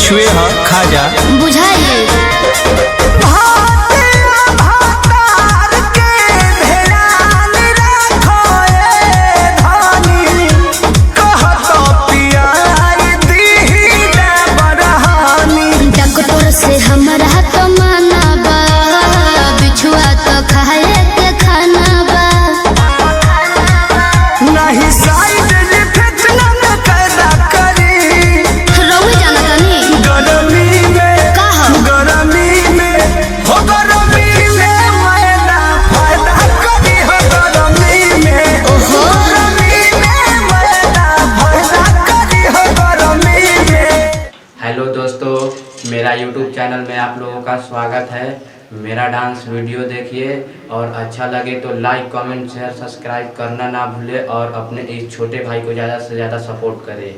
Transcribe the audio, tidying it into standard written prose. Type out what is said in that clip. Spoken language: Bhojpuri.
बिछुए ह खाजा बुझाइए डॉक्टर से हमरा तो माना बा, बिछुआ तो खाए के खाना बा। नहीं साइड इफेक्ट न पैदा करी रउए जाना तनी गरमी में का ह? गरमी में हो गरमी में मैदा फायदा करी हो गरमी में ओहो। गरमी में मैदा फायदा करी हो गरमी में। हेलो दोस्तों, मेरा YouTube चैनल में आप लोगों का स्वागत है। मेरा डांस वीडियो देखिए और अच्छा लगे तो लाइक कमेंट शेयर सब्सक्राइब करना ना भूले और अपने इस छोटे भाई को ज़्यादा से ज़्यादा सपोर्ट करें।